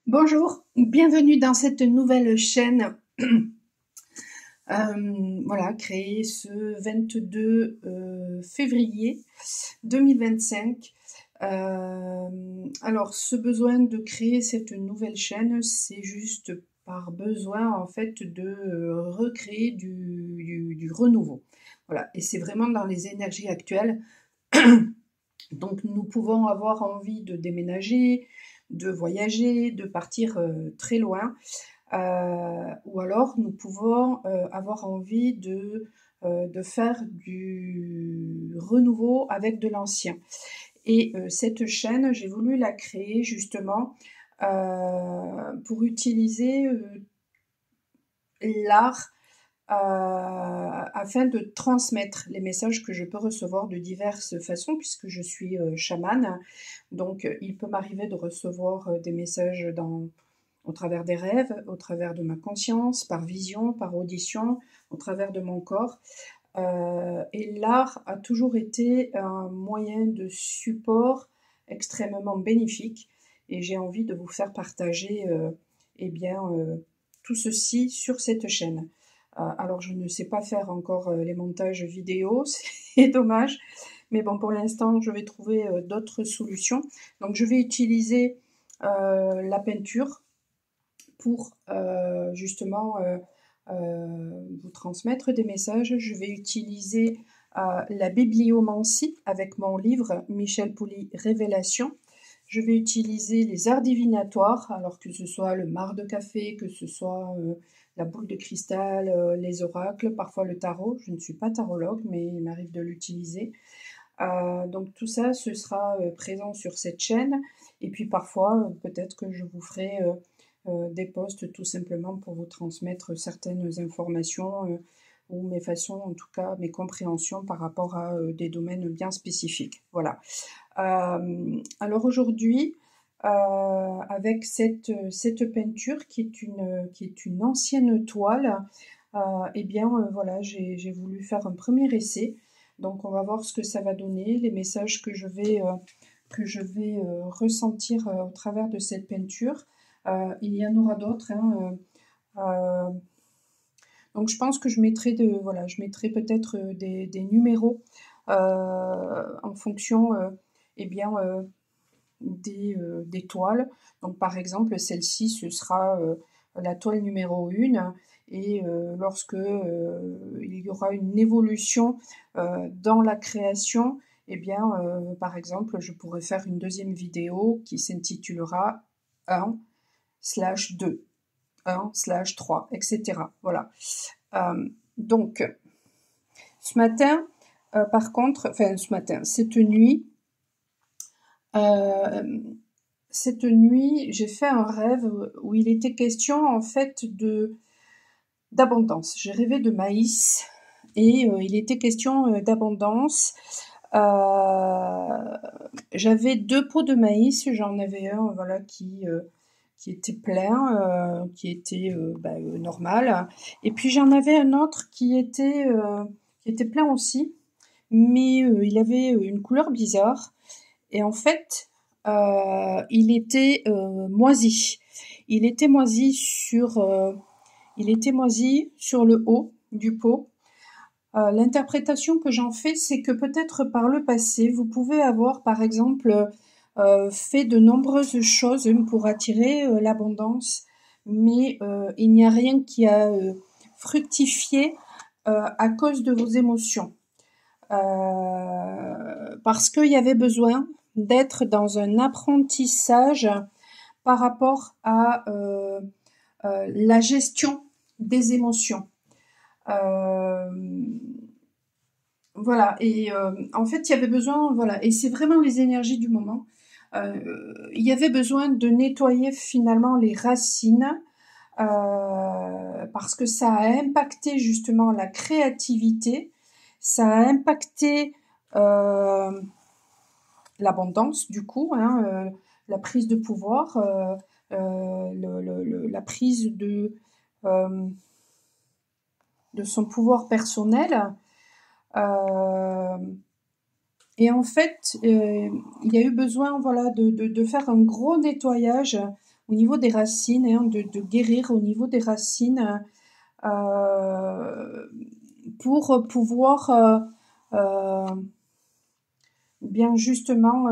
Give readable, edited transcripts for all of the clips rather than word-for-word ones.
Bonjour, bienvenue dans cette nouvelle chaîne, voilà, créée ce 22 février 2025. Alors, ce besoin de créer cette nouvelle chaîne, c'est juste par besoin en fait de recréer du renouveau. Voilà, et c'est vraiment dans les énergies actuelles. Donc nous pouvons avoir envie de déménager, de voyager, de partir très loin, ou alors nous pouvons avoir envie de faire du renouveau avec de l'ancien. Et cette chaîne, j'ai voulu la créer justement pour utiliser l'art afin de transmettre les messages que je peux recevoir de diverses façons, puisque je suis chamane. Donc, il peut m'arriver de recevoir des messages au travers des rêves, au travers de ma conscience, par vision, par audition, au travers de mon corps. Et l'art a toujours été un moyen de support extrêmement bénéfique. Et j'ai envie de vous faire partager tout ceci sur cette chaîne. Alors, je ne sais pas faire encore les montages vidéo, c'est dommage. Mais bon, pour l'instant, je vais trouver d'autres solutions. Donc, je vais utiliser la peinture pour justement vous transmettre des messages. Je vais utiliser la bibliomancie avec mon livre Michel Pouly Révélation. Je vais utiliser les arts divinatoires, alors que ce soit le marc de café, que ce soit la boule de cristal, les oracles, parfois le tarot. Je ne suis pas tarologue, mais il m'arrive de l'utiliser. Donc tout ça, ce sera présent sur cette chaîne. Et puis parfois, peut-être que je vous ferai des posts tout simplement pour vous transmettre certaines informations ou mes façons, en tout cas mes compréhensions par rapport à des domaines bien spécifiques. Voilà. Alors aujourd'hui, avec cette peinture qui est une ancienne toile, voilà, j'ai voulu faire un premier essai. Donc on va voir ce que ça va donner, les messages que je vais ressentir au travers de cette peinture. Il y en aura d'autres, hein, donc je pense que je mettrai je mettrai peut-être des numéros en fonction des toiles. Donc par exemple, celle-ci, ce sera la toile numéro 1. Et lorsque il y aura une évolution dans la création, par exemple, je pourrais faire une deuxième vidéo qui s'intitulera 1/2, 1/3, etc. Voilà. Donc, ce matin, par contre, cette nuit, j'ai fait un rêve où il était question en fait d'abondance. J'ai rêvé de maïs et il était question d'abondance. J'avais 2 pots de maïs, j'en avais un voilà qui était plein, qui était normal, et puis j'en avais un autre qui était plein aussi, mais il avait une couleur bizarre. Et en fait, il était moisi. Il était moisi sur le haut du pot. L'interprétation que j'en fais, c'est que peut-être par le passé, vous pouvez avoir, par exemple, fait de nombreuses choses pour attirer l'abondance, mais il n'y a rien qui a fructifié à cause de vos émotions. Parce qu'il y avait besoin d'être dans un apprentissage par rapport à la gestion des émotions. Voilà, et en fait, il y avait besoin, voilà, et c'est vraiment les énergies du moment. Il y avait besoin de nettoyer finalement les racines parce que ça a impacté justement la créativité, ça a impacté l'abondance du coup, hein, la prise de pouvoir, la prise de son pouvoir personnel. Et en fait, il y a eu besoin voilà, de faire un gros nettoyage au niveau des racines, hein, de guérir au niveau des racines euh, pour pouvoir bien justement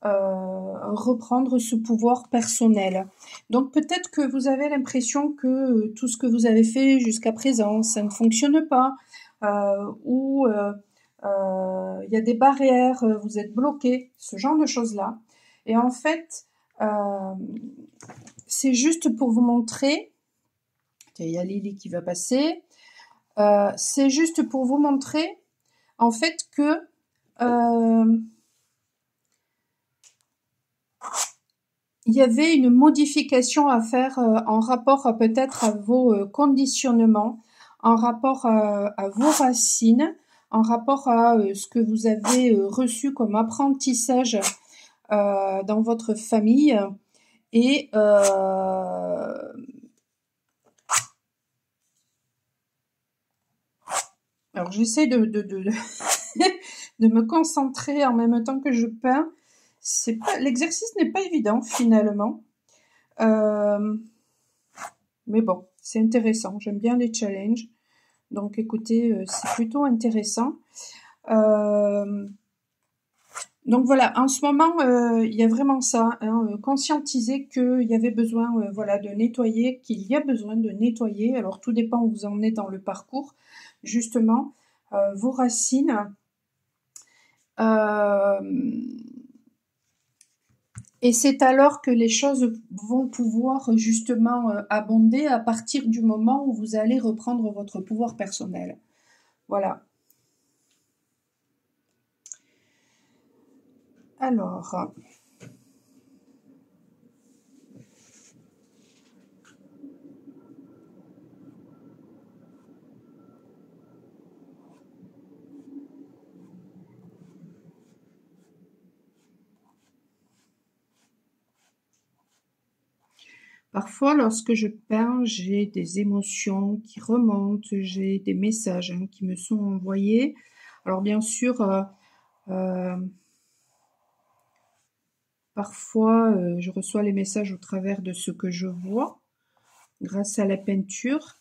reprendre ce pouvoir personnel. Donc peut-être que vous avez l'impression que tout ce que vous avez fait jusqu'à présent, ça ne fonctionne pas, ou il y a des barrières, vous êtes bloqué, ce genre de choses-là. Et en fait, c'est juste pour vous montrer, il y a Lily qui va passer, c'est juste pour vous montrer en fait que il y avait une modification à faire en rapport peut-être à vos conditionnements, en rapport à vos racines, en rapport à ce que vous avez reçu comme apprentissage dans votre famille. Et alors j'essaie de me concentrer en même temps que je peins. C'est pas, l'exercice n'est pas évident finalement. Mais bon, c'est intéressant. J'aime bien les challenges. Donc écoutez, c'est plutôt intéressant. Donc voilà, en ce moment, il y a vraiment ça, hein, conscientiser qu'il y avait besoin voilà, de nettoyer, qu'il y a besoin de nettoyer. Alors tout dépend où vous en êtes dans le parcours, justement, vos racines. Et c'est alors que les choses vont pouvoir justement abonder à partir du moment où vous allez reprendre votre pouvoir personnel. Voilà. Alors, parfois, lorsque je peins, j'ai des émotions qui remontent, j'ai des messages qui me sont envoyés. Alors bien sûr, parfois, je reçois les messages au travers de ce que je vois, grâce à la peinture.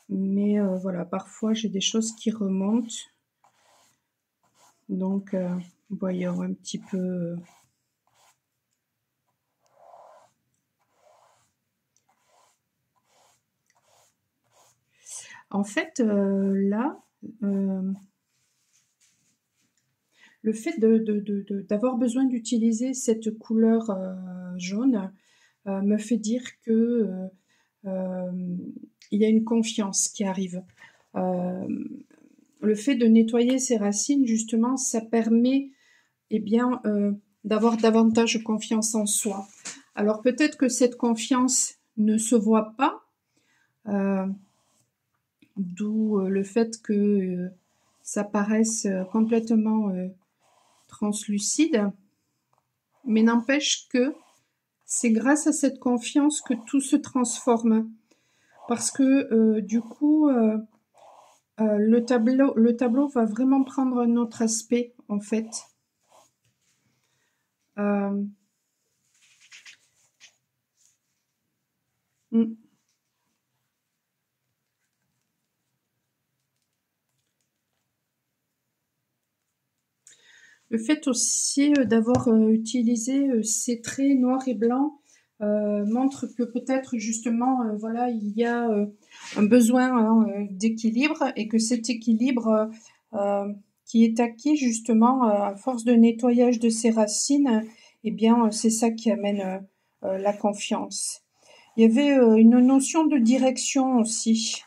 Mais voilà, parfois, j'ai des choses qui remontent. Donc, voyons un petit peu... En fait, là, le fait d'avoir besoin d'utiliser cette couleur jaune me fait dire que il y a une confiance qui arrive. Le fait de nettoyer ses racines, justement, ça permet eh bien, d'avoir davantage confiance en soi. Alors peut-être que cette confiance ne se voit pas, d'où le fait que ça paraisse complètement translucide, mais n'empêche que c'est grâce à cette confiance que tout se transforme. Parce que du coup, le tableau va vraiment prendre un autre aspect, en fait. Le fait aussi d'avoir utilisé ces traits noirs et blancs montre que peut-être justement, voilà, il y a un besoin d'équilibre et que cet équilibre qui est acquis justement à force de nettoyage de ses racines, eh bien, c'est ça qui amène la confiance. Il y avait une notion de direction aussi.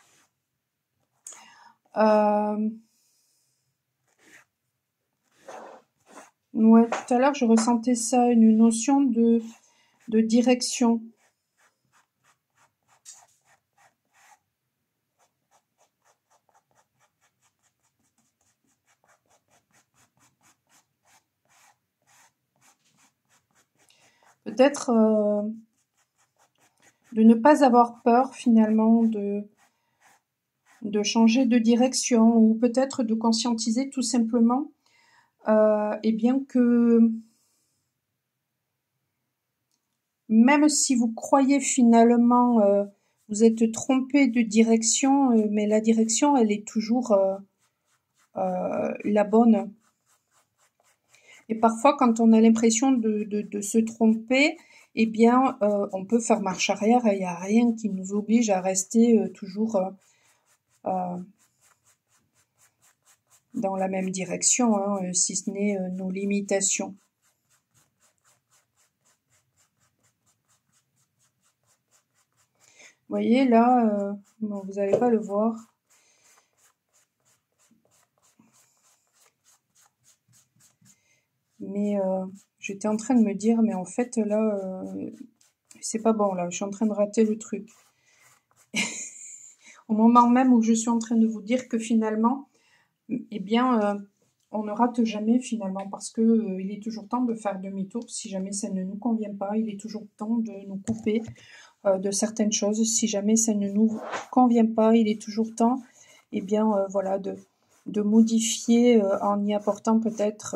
Ouais, tout à l'heure, je ressentais ça, une notion de direction. Peut-être de ne pas avoir peur finalement de changer de direction ou peut-être de conscientiser tout simplement eh bien que même si vous croyez finalement vous êtes trompé de direction, mais la direction, elle est toujours la bonne. Et parfois, quand on a l'impression de se tromper, eh bien, on peut faire marche arrière et il n'y a rien qui nous oblige à rester toujours dans la même direction, hein, si ce n'est nos limitations. Vous voyez, là, bon, vous n'allez pas le voir. Mais j'étais en train de me dire, mais en fait, là, c'est pas bon, là, je suis en train de rater le truc. Au moment même où je suis en train de vous dire que finalement, eh bien, on ne rate jamais finalement, parce que il est toujours temps de faire demi-tour si jamais ça ne nous convient pas. Il est toujours temps de nous couper de certaines choses si jamais ça ne nous convient pas. Il est toujours temps, eh bien, voilà, de modifier en y apportant peut-être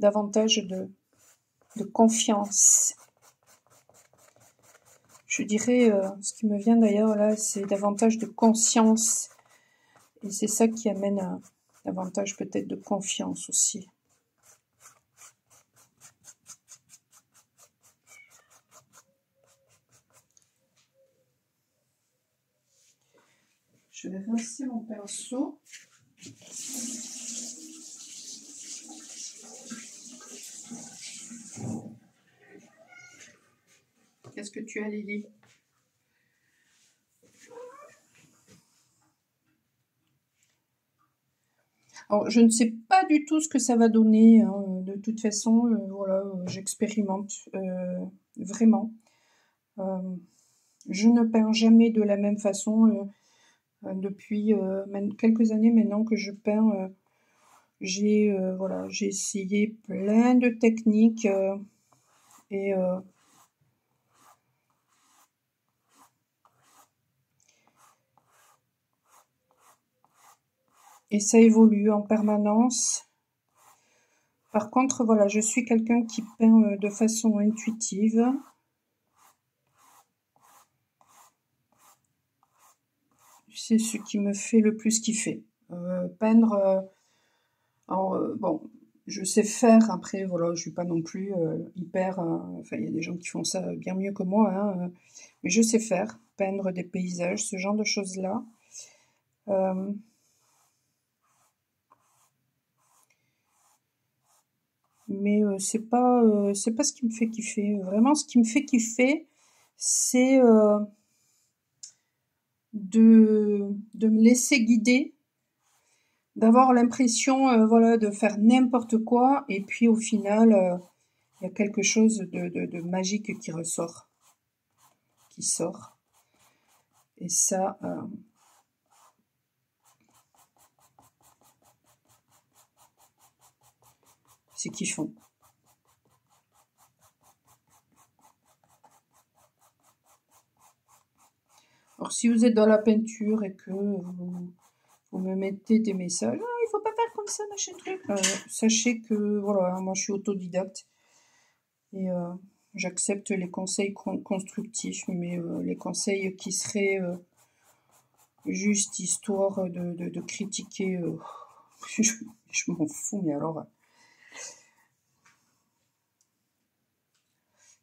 davantage de confiance. Je dirais, ce qui me vient d'ailleurs là, c'est davantage de conscience. Et c'est ça qui amène davantage peut-être de confiance aussi. Je vais rincer mon pinceau. Qu'est-ce que tu as, Lily? Alors, je ne sais pas du tout ce que ça va donner. Hein. De toute façon, voilà, j'expérimente vraiment. Je ne peins jamais de la même façon. Depuis quelques années maintenant que je peins, voilà, j'ai essayé plein de techniques et ça évolue en permanence. Par contre, voilà, je suis quelqu'un qui peint de façon intuitive. C'est ce qui me fait le plus kiffer. Peindre, bon, je sais faire, après, voilà, je suis pas non plus hyper... enfin, il y a des gens qui font ça bien mieux que moi, hein, mais je sais faire, peindre des paysages, ce genre de choses-là. Mais c'est pas ce qui me fait kiffer. Vraiment, ce qui me fait kiffer, c'est de me laisser guider, d'avoir l'impression voilà, de faire n'importe quoi, et puis au final, il y a quelque chose de magique qui ressort, qui sort. Et ça, c'est kiffant. Alors si vous êtes dans la peinture et que vous me mettez des messages, ah, il faut pas faire comme ça, machin truc, sachez que voilà, moi je suis autodidacte et j'accepte les conseils constructifs, mais les conseils qui seraient juste histoire de critiquer, je m'en fous, mais alors,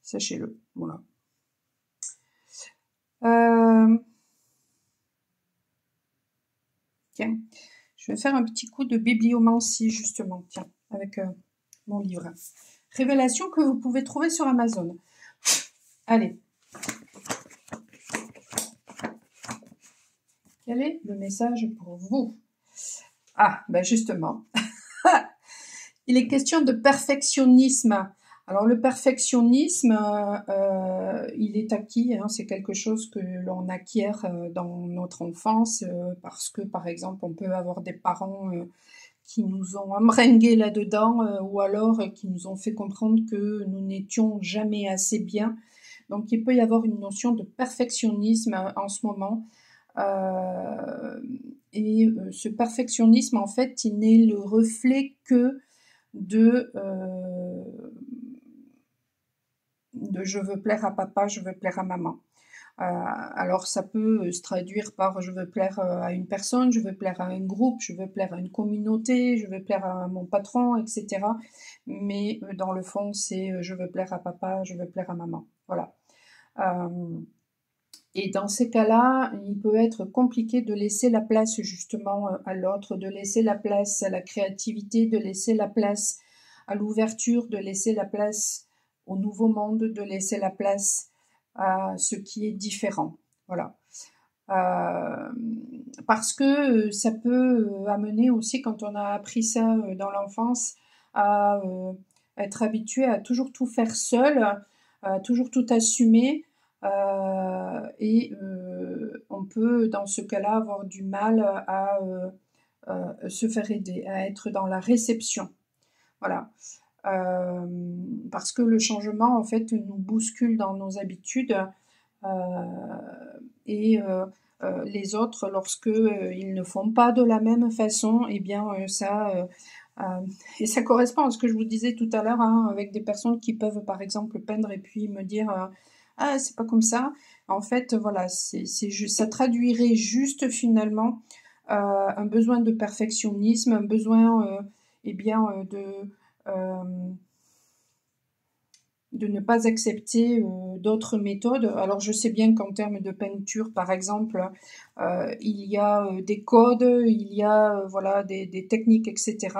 sachez-le, voilà. Tiens, je vais faire un petit coup de bibliomancie, justement, tiens, avec mon livre. Révélation que vous pouvez trouver sur Amazon. Allez. Quel est le message pour vous? Ah, ben justement. Il est question de perfectionnisme. Alors le perfectionnisme, il est acquis, hein, c'est quelque chose que l'on acquiert dans notre enfance parce que, par exemple, on peut avoir des parents qui nous ont embringués là-dedans ou alors qui nous ont fait comprendre que nous n'étions jamais assez bien. Donc il peut y avoir une notion de perfectionnisme en ce moment. Et ce perfectionnisme, en fait, il n'est le reflet que de de je veux plaire à papa, je veux plaire à maman. Alors ça peut se traduire par je veux plaire à une personne, je veux plaire à un groupe, je veux plaire à une communauté, je veux plaire à mon patron, etc. Mais dans le fond, c'est je veux plaire à papa, je veux plaire à maman. Voilà. Et dans ces cas-là, il peut être compliqué de laisser la place justement à l'autre, de laisser la place à la créativité, de laisser la place à l'ouverture, de laisser la place au nouveau monde, de laisser la place à ce qui est différent. Voilà. Parce que ça peut amener aussi, quand on a appris ça dans l'enfance, à être habitué à toujours tout faire seul, à toujours tout assumer, et on peut dans ce cas-là avoir du mal à se faire aider, à être dans la réception. Voilà. Parce que le changement en fait nous bouscule dans nos habitudes, et les autres, lorsque ils ne font pas de la même façon, eh bien et ça correspond à ce que je vous disais tout à l'heure, hein, avec des personnes qui peuvent par exemple peindre et puis me dire ah c'est pas comme ça. En fait voilà, ça traduirait juste finalement un besoin de perfectionnisme, un besoin eh bien de ne pas accepter d'autres méthodes. Alors je sais bien qu'en termes de peinture, par exemple, il y a des codes, il y a voilà des techniques, etc.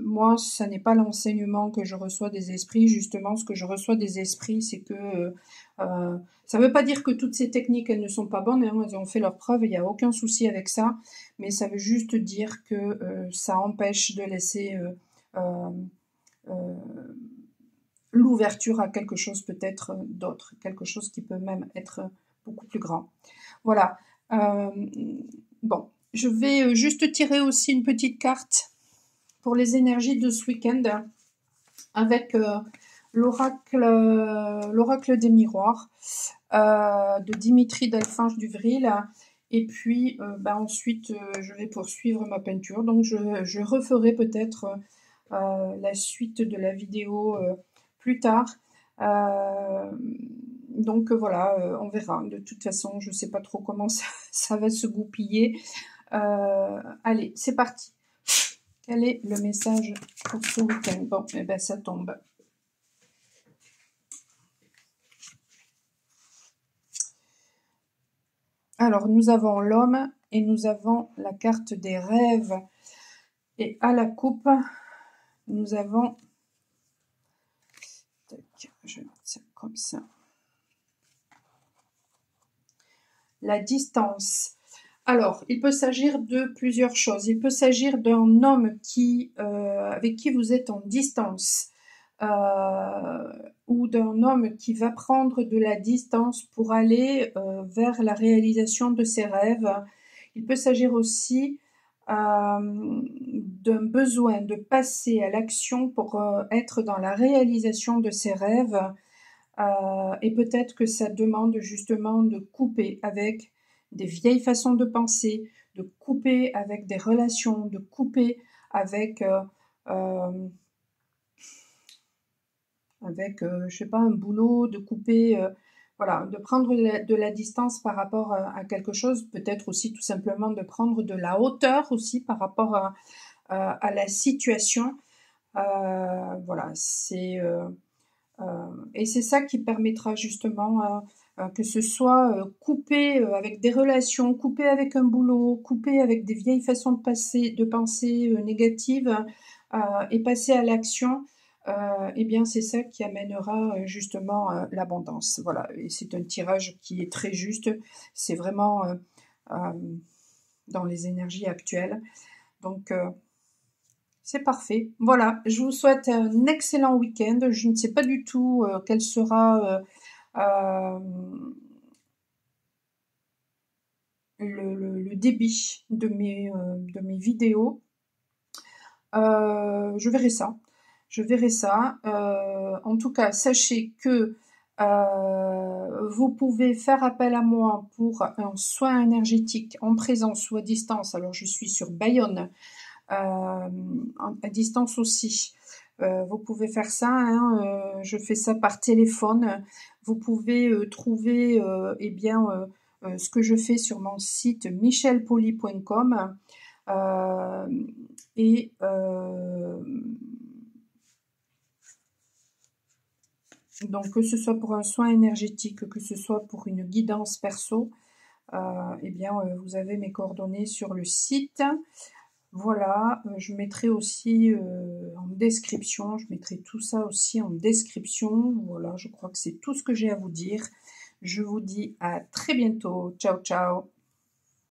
Moi, ça n'est pas l'enseignement que je reçois des esprits. Justement, ce que je reçois des esprits, c'est que ça ne veut pas dire que toutes ces techniques elles ne sont pas bonnes, hein, elles ont fait leurs preuves, il n'y a aucun souci avec ça, mais ça veut juste dire que ça empêche de laisser l'ouverture à quelque chose peut-être d'autre, quelque chose qui peut même être beaucoup plus grand. Voilà. Bon, je vais juste tirer aussi une petite carte pour les énergies de ce week-end avec l'oracle des miroirs de Dimitri Delphinge d'Uvril. Et puis ensuite, je vais poursuivre ma peinture. Donc je referai peut-être la suite de la vidéo plus tard. Donc voilà, on verra. De toute façon, je ne sais pas trop comment ça va se goupiller. Allez, c'est parti. Quel est le message pour ce week-end? Bon, eh ben ça tombe. Alors, nous avons l'homme et nous avons la carte des rêves. Et à la coupe, nous avons... Je vais mettre ça comme ça. La distance. Alors, il peut s'agir de plusieurs choses. Il peut s'agir d'un homme avec qui vous êtes en distance, ou d'un homme qui va prendre de la distance pour aller vers la réalisation de ses rêves. Il peut s'agir aussi d'un besoin de passer à l'action pour être dans la réalisation de ses rêves, et peut-être que ça demande justement de couper avec des vieilles façons de penser, de couper avec des relations, de couper avec je sais pas, un boulot, de couper, voilà, de prendre de la distance par rapport à quelque chose, peut-être aussi tout simplement de prendre de la hauteur aussi par rapport à la situation. Voilà, et c'est ça qui permettra justement que ce soit coupé avec des relations, coupé avec un boulot, coupé avec des vieilles façons de penser négatives, et passer à l'action. Eh bien c'est ça qui amènera justement l'abondance. Voilà, et c'est un tirage qui est très juste. C'est vraiment dans les énergies actuelles. Donc c'est parfait. Voilà, je vous souhaite un excellent week-end. Je ne sais pas du tout quel sera le débit de mes vidéos. Je verrai ça. En tout cas, sachez que vous pouvez faire appel à moi pour un soin énergétique en présence ou à distance. Alors, je suis sur Bayonne, à distance aussi. Vous pouvez faire ça, hein, je fais ça par téléphone. Vous pouvez trouver eh bien, ce que je fais sur mon site michelpoli.com. Euh, et donc, que ce soit pour un soin énergétique, que ce soit pour une guidance perso, eh bien, vous avez mes coordonnées sur le site. Voilà, je mettrai aussi en description, je mettrai tout ça aussi en description. Voilà, je crois que c'est tout ce que j'ai à vous dire. Je vous dis à très bientôt. Ciao, ciao.